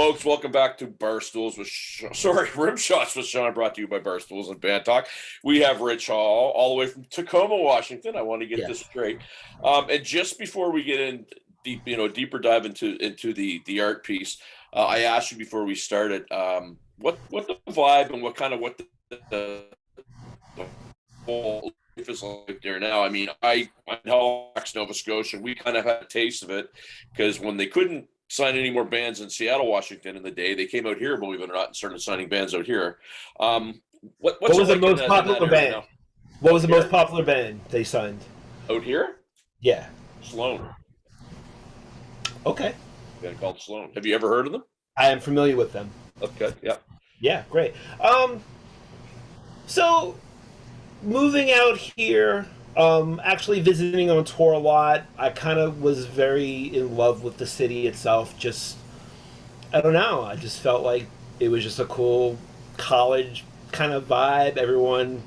folks. Welcome back to Barstools Rimshots with Sean, brought to you by Barstools and Bandtalk. We have Rich Hall all the way from Tacoma, Washington. I want to get this straight. And just before we get in deeper dive into the art piece, I asked you before we started, what the vibe and what the whole life is like there now. I mean, I'm in Halifax, Nova Scotia. We kind of had a taste of it because when they couldn't sign any more bands in Seattle, Washington in the day, they came out here, believe it or not, and started signing bands out here. What was the most popular band? What was the most popular band they signed out here? Yeah, Sloan. Okay. A band called Sloan. Have you ever heard of them? I am familiar with them. Okay. Yeah. Yeah. Great. So moving out here, actually visiting on tour a lot, I kind of was very in love with the city itself. Just, I don't know, I just felt like it was just a cool college kind of vibe. Everyone,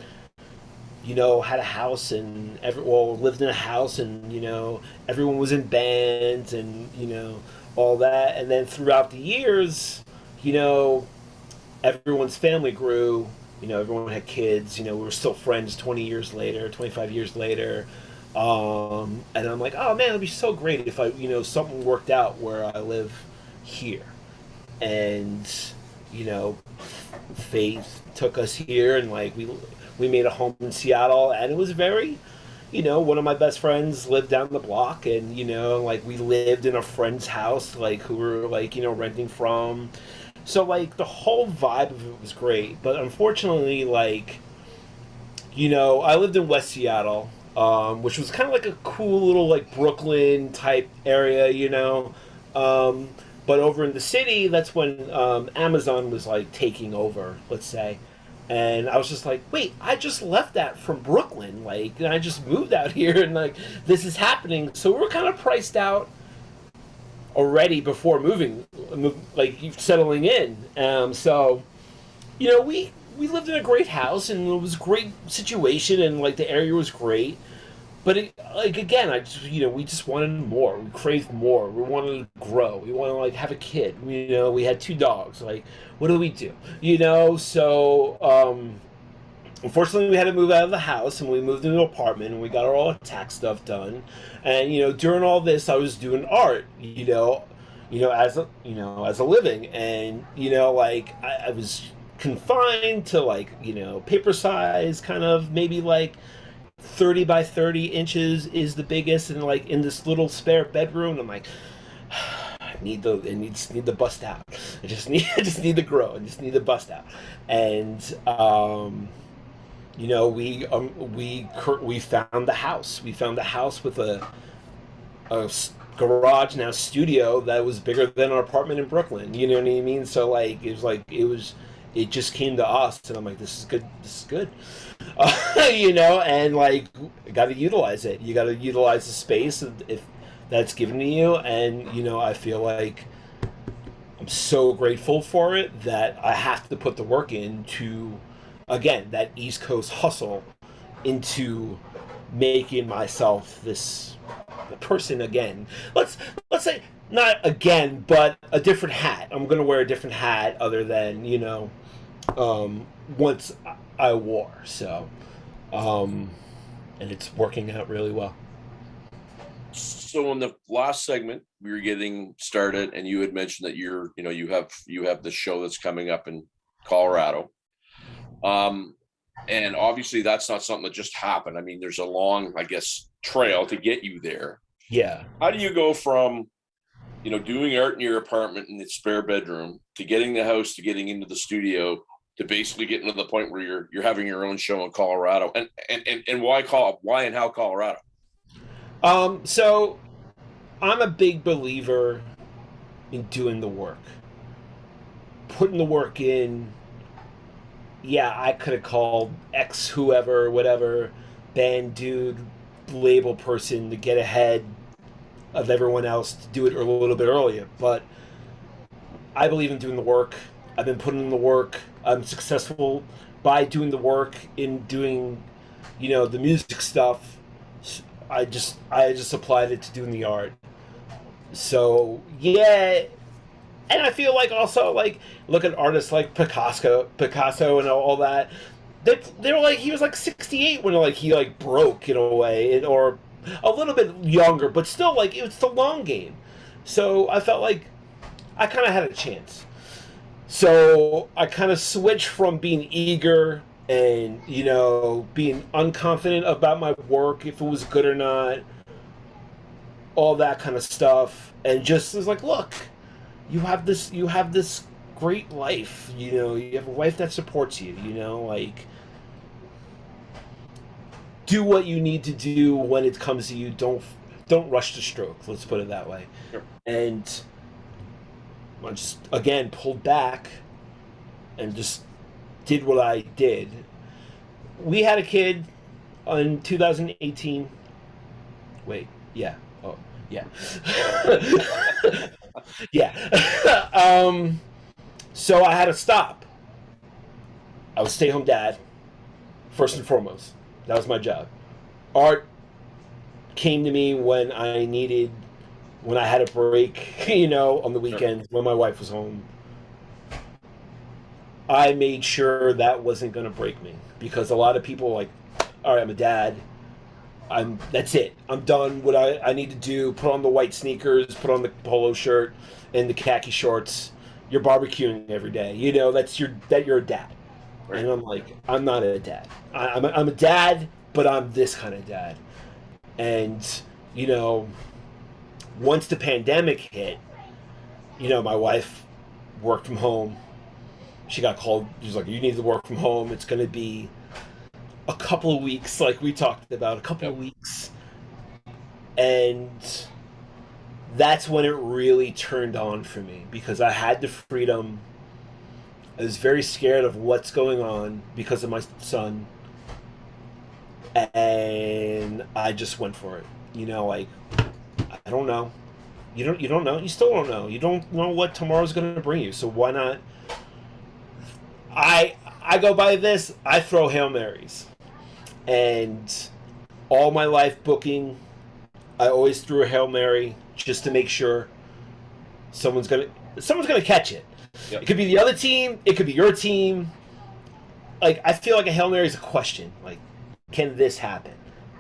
had a house and lived in a house, and everyone was in bands, and all that. And then throughout the years, everyone's family grew. Everyone had kids. We were still friends 20 years later, 25 years later. And I'm like, oh man, it'd be so great if something worked out where I live here. And, Faith took us here, and we made a home in Seattle, and it was very, one of my best friends lived down the block, and, we lived in a friend's house, who were renting from. So, the whole vibe of it was great. But unfortunately, I lived in West Seattle, which was kind of a cool little, Brooklyn type area, But over in the city, that's when Amazon was, taking over, let's say. And I was just like, wait, I just left that from Brooklyn, and I just moved out here, and, this is happening. So we were kind of priced out already before settling in. So, we lived in a great house, and it was a great situation, and the area was great. But again, we just wanted more. We craved more. We wanted to grow. We wanted to have a kid. We had 2 dogs. What do we do? So unfortunately, we had to move out of the house, and we moved into an apartment, and we got all our tax stuff done. And during all this, I was doing art, as a living, and I was confined to paper size, kind of maybe 30 by 30 inches is the biggest, and in this little spare bedroom, I'm like, I need to bust out. I just need to grow. I just need to bust out. And we found the house. We found the house with a garage, now studio, that was bigger than our apartment in Brooklyn. You know what I mean? So it just came to us, and I'm like, this is good. This is good. And got to utilize it. You got to utilize the space if that's given to you. And I feel like I'm so grateful for it that I have to put the work into, again, that East Coast hustle, into making myself this person again. Let's say not again, but a different hat. I'm gonna wear a different hat other than once I wore. So, and it's working out really well. So in the last segment, we were getting started, and you had mentioned that you have the show that's coming up in Colorado. And obviously that's not something that just happened. I mean, there's a long, I guess, trail to get you there. Yeah. How do you go from, doing art in your apartment in the spare bedroom, to getting the house, to getting into the studio, to basically getting to the point where you're having your own show in Colorado? And why and how Colorado? So I'm a big believer in doing the work. Putting the work in. Yeah, I could have called X whoever, whatever, band dude, label person to get ahead of everyone else, to do it a little bit earlier. But I believe in doing the work. I've been putting in the work. I'm successful by doing the work in doing, the music stuff. I just applied it to doing the art. So yeah, And I feel like also like look at artists like Picasso and all that. They were like he was like 68 when like he like broke in a way, or a little bit younger, but still like it was the long game. So I felt like I kind of had a chance. So I kind of switched from being eager and being unconfident about my work, if it was good or not, all that kind of stuff, and just was like, look, you have this great life, you have a wife that supports you, like do what you need to do when it comes to you. Don't rush the stroke, let's put it that way. Sure. And I just again pulled back and just did what I did. We had a kid in 2018. Wait, yeah. Oh, yeah. Yeah. So I had to stop. I was stay-home dad, first and foremost. That was my job. Art came to me when I had a break, on the weekends when my wife was home. I made sure that wasn't going to break me, because a lot of people are like, all right, I'm a dad. That's it. I'm done what I need to do. Put on the white sneakers, put on the polo shirt and the khaki shorts. You're barbecuing every day. You're a dad. Right. And I'm like, I'm not a dad. I'm a dad, but I'm this kind of dad. And, once the pandemic hit, my wife worked from home. She got called. She was like, you need to work from home. It's going to be a couple of weeks, like we talked about, a couple of weeks. And that's when it really turned on for me, because I had the freedom. I was very scared of what's going on because of my son. And I just went for it. Like, I don't know. You don't know. You still don't know. You don't know what tomorrow's going to bring you. So why not? I go by this. I throw Hail Marys. And all my life booking, I always threw a Hail Mary just to make sure someone's gonna catch it. Yep. It could be the other team. It could be your team. Like, I feel like a Hail Mary is a question. Like, can this happen?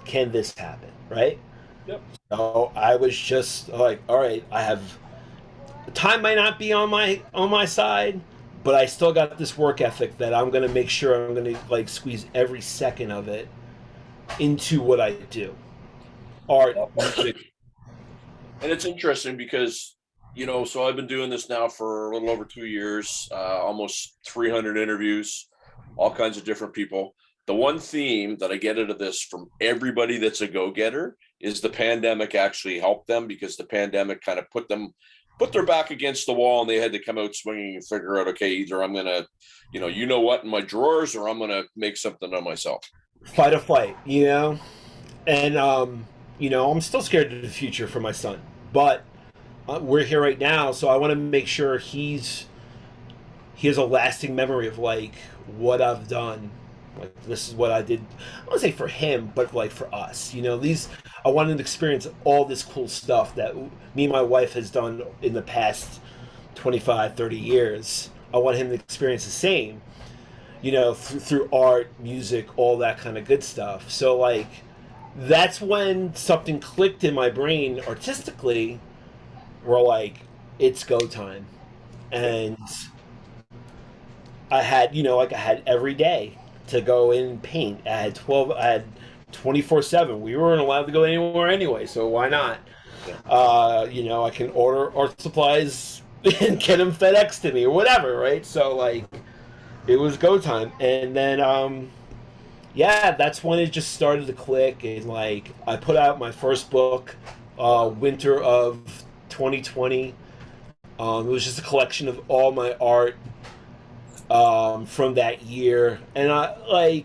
Can this happen? Right? Yep. So I was just like, all right, time might not be on my side, but I still got this work ethic that I'm gonna make sure I'm gonna like squeeze every second of it into what I do. Art, music. And it's interesting because, so I've been doing this now for a little over 2 years, almost 300 interviews, all kinds of different people. The one theme that I get out of this from everybody that's a go-getter is the pandemic actually helped them, because the pandemic kind of put their back against the wall, and they had to come out swinging and figure out, okay, either I'm going to, what in my drawers, or I'm going to make something of myself. Fight or flight, And, I'm still scared of the future for my son. But we're here right now, so I want to make sure he has a lasting memory of, like, what I've done. Like, this is what I did. I want to say for him, but, like, for us. I want him to experience all this cool stuff that me and my wife has done in the past 25, 30 years. I want him to experience the same, through art, music, all that kind of good stuff. So, like, that's when something clicked in my brain artistically. We're like, it's go time. And I had every day to go in and paint. I had 24/7. We weren't allowed to go anywhere anyway, so why not? I can order art supplies and get them FedEx to me or whatever, right? So, like, it was go time. And then, that's when it just started to click. And, like, I put out my first book, winter of 2020. It was just a collection of all my art from that year. And I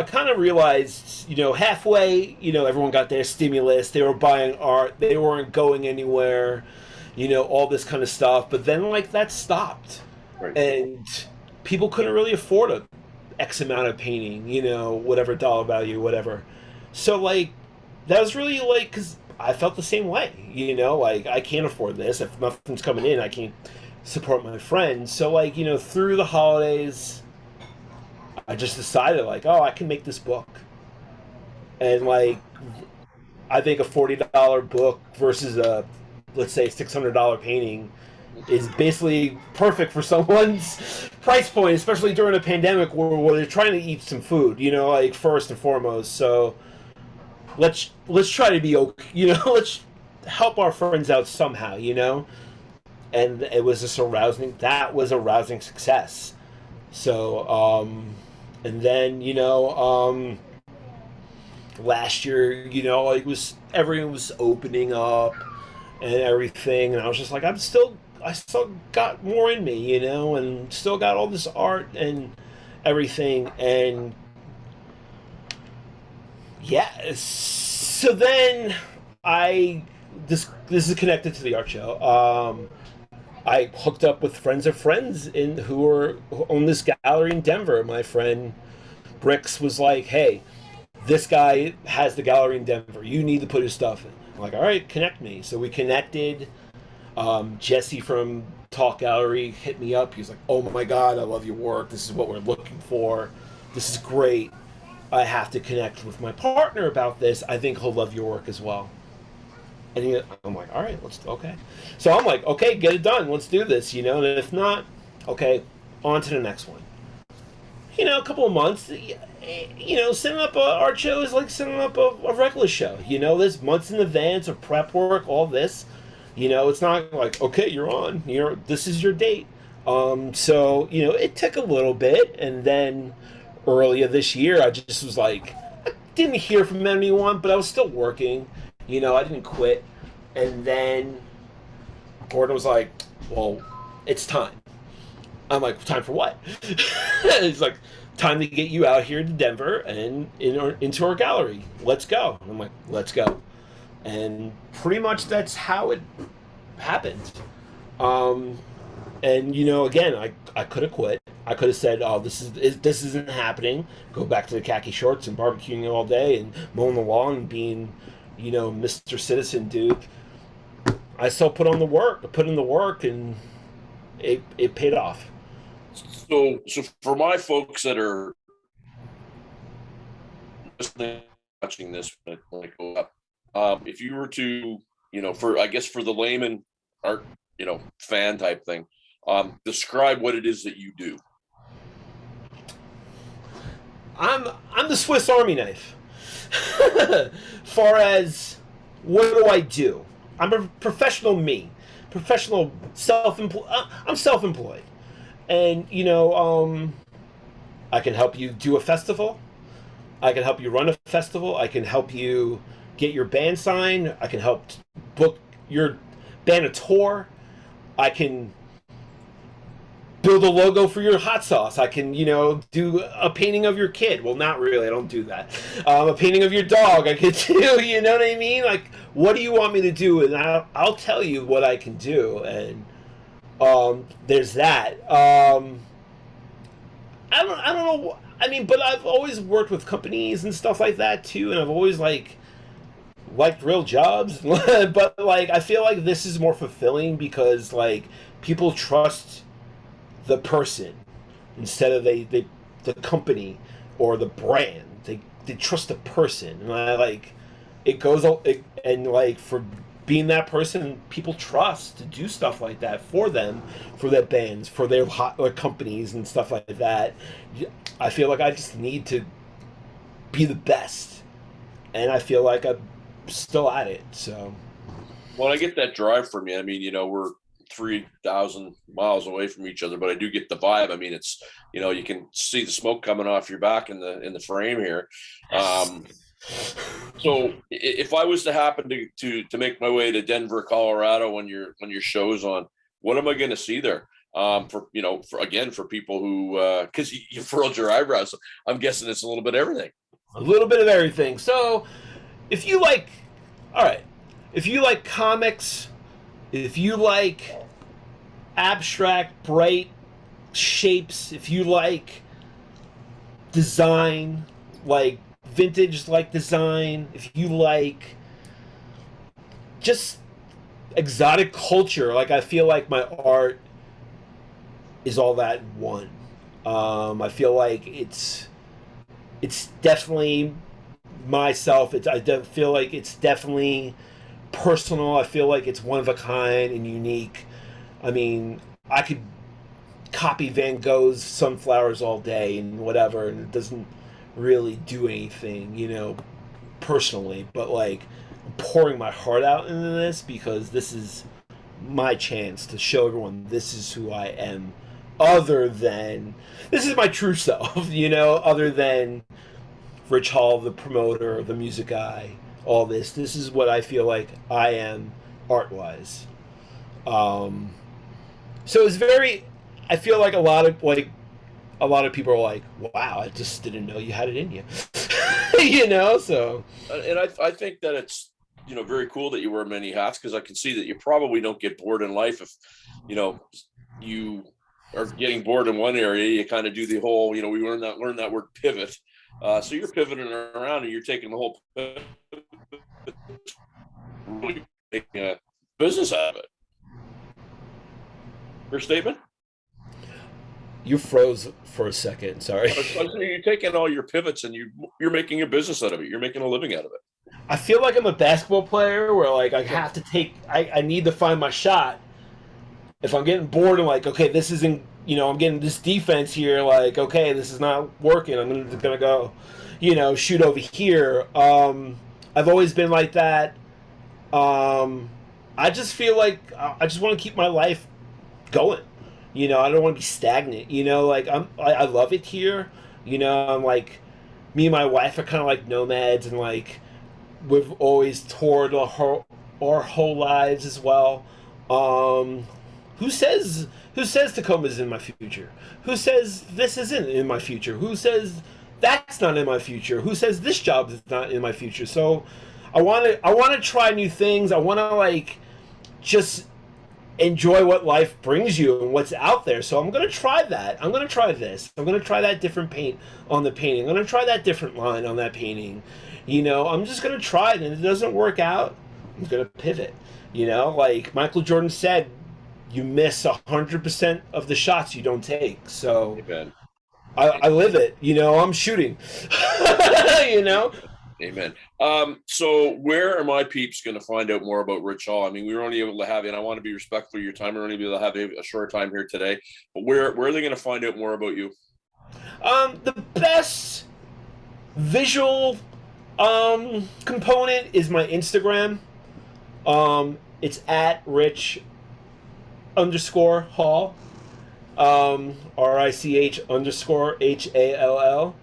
kind of realized, halfway, everyone got their stimulus. They were buying art. They weren't going anywhere, all this kind of stuff. But then, like, that stopped. Right. And people couldn't really afford a X amount of painting, whatever dollar value, whatever. So, like, that was really, like, because I felt the same way. Like I can't afford this. If nothing's coming in, I can't support my friends. So like through the holidays, I just decided like, oh, I can make this book, and like I think a $40 book versus a, let's say, $600 painting is basically perfect for someone's price point, especially during a pandemic where they're trying to eat some food, like first and foremost. So let's try to be okay, let's help our friends out somehow, And it was just that was a rousing success. So, and then, last year, like everything was opening up and everything, and I was just like, I still got more in me, and still got all this art and everything, and yeah. So then this is connected to the art show. I hooked up with friends of friends who own this gallery in Denver. My friend Bricks was like, "Hey, this guy has the gallery in Denver. You need to put his stuff in." I'm like, all right, connect me. So we connected. Jesse from Talk Gallery hit me up. He was like, oh my God, I love your work. This is what we're looking for. This is great. I have to connect with my partner about this. I think he'll love your work as well. I'm like, all right, okay. So I'm like, okay, get it done. Let's do this, And if not, okay, on to the next one. A couple of months, setting up an art show is like setting up a regular show. There's months in advance of prep work, all this. It's not like, okay, you're on. This is your date. So, it took a little bit. And then earlier this year, I just was like, I didn't hear from anyone, but I was still working. I didn't quit. And then Gordon was like, well, it's time. I'm like, time for what? He's like, time to get you out here to Denver and into our gallery. Let's go. And I'm like, let's go. And pretty much that's how it happened. And again, I could have quit. I could have said, oh, this isn't happening. Go back to the khaki shorts and barbecuing all day and mowing the lawn and being, Mr. Citizen dude. I still put in the work, and it paid off. So for my folks that are watching this, if you were to, for the layman art, fan type thing, describe what it is that you do. I'm the Swiss Army knife. Far as what do I do? I'm a professional self-employed. I'm self-employed. And, I can help you do a festival. I can help you run a festival. I can help you get your band signed. I can help book your band a tour. I can build a logo for your hot sauce. I can, do a painting of your kid. Well, not really. I don't do that. A painting of your dog. I could do, you know what I mean? Like, what do you want me to do? And I'll tell you what I can do. And there's that. I don't know. I mean, but I've always worked with companies and stuff like that too, and I've always liked real jobs. But like, I feel like this is more fulfilling because like people trust the person instead of the company or the brand. They trust the person, and I like and like for being that person people trust to do stuff like that for them, for their bands, for their companies and stuff like that. I feel like I just need to be the best, and I feel like I'm still at it. So, well, I get that drive from you. I mean, we're 3,000 miles away from each other, but I do get the vibe. I mean, it's you can see the smoke coming off your back in the frame here. So if I was to happen to make my way to Denver, Colorado when your show's on, what am I going to see there? For people who because you furrowed your eyebrows, I'm guessing it's a little bit of everything. A little bit of everything. So if you like, all right, if you like comics, if you like abstract, bright shapes, if you like design, like vintage like design, if you like just exotic culture. Like I feel like my art is all that in one. I feel like it's definitely myself. Feel like it's definitely personal. I feel like it's one of a kind and unique. I mean, I could copy Van Gogh's sunflowers all day and whatever, and it doesn't really do anything, personally. But like, I'm pouring my heart out into this because this is my chance to show everyone this is who I am. Other than this is my true self, other than Rich Hall, the promoter, the music guy, all this. This is what I feel like I am art wise. So it's very. I feel like a lot of people are like, "Wow, I just didn't know you had it in you," So. And I think that it's very cool that you wear many hats, because I can see that you probably don't get bored in life if you are getting bored in one area. You kind of do the whole we learn that word pivot. So you're pivoting around and you're taking the whole pivot, really making a business out of it. Your statement? You froze for a second. Sorry. You're taking all your pivots and you're making a business out of it. You're making a living out of it. I feel like I'm a basketball player where like I have to I need to find my shot. If I'm getting bored and like, okay, this isn't, I'm getting this defense here, like, okay, this is not working. I'm gonna go, shoot over here. I've always been like that. I just feel like I just want to keep my life going. I don't want to be stagnant. Like I love it here. I'm like, me and my wife are kind of like nomads, and like we've always toured our whole lives as well. Who says Tacoma's in my future? Who says this isn't in my future? Who says that's not in my future? Who says this job is not in my future? So I want to try new things. I want to like just enjoy what life brings you and what's out there. So I'm going to try that. I'm going to try this. I'm going to try that different paint on the painting. I'm going to try that different line on that painting. I'm just going to try it, and if it doesn't work out, I'm going to pivot. Like Michael Jordan said, you miss 100% of the shots you don't take. So I live it. I'm shooting. Amen. So where are my peeps going to find out more about Rich Hall? I mean, we were only able to have you, and I want to be respectful of your time. We're only able to have a short time here today. But where are they going to find out more about you? The best visual component is my Instagram. It's at Rich _Hall. RICH _HALL.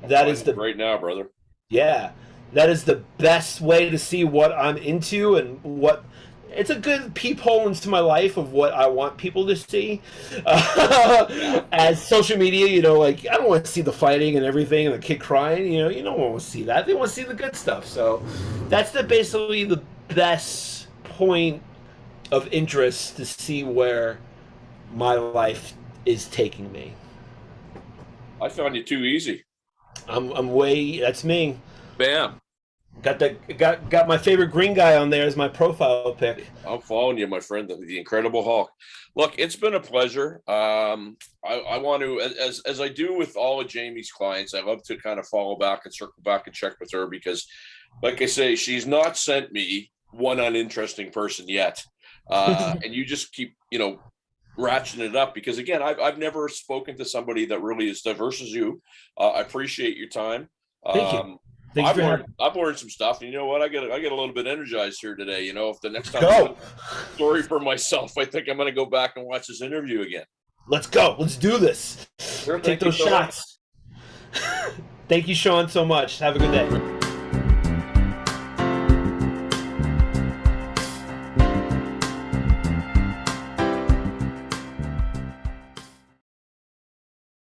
That is the right now, brother. Yeah, that is the best way to see what I'm into and what. It's a good peephole into my life of what I want people to see. As social media, like I don't want to see the fighting and everything and the kid crying. You don't want to see that. They want to see the good stuff. So that's basically the best point of interest to see where my life is taking me. I found you too easy. I'm way. That's me. Bam. Got my favorite green guy on there as my profile pic. I'm following you, my friend, the Incredible Hulk. Look, it's been a pleasure. I want to, as I do with all of Jamie's clients, I love to kind of follow back and circle back and check with her because, like I say, she's not sent me one uninteresting person yet. And you just keep, ratcheting it up because, again, I've never spoken to somebody that really is diverse as you. I appreciate your time. Thank you. I've learned some stuff, and you know what? I get a little bit energized here today. If the next time go. Story for myself, I think I'm going to go back and watch this interview again. Let's go. Let's do this. Sure, take those shots. Thank you, Sean, so much. Have a good day.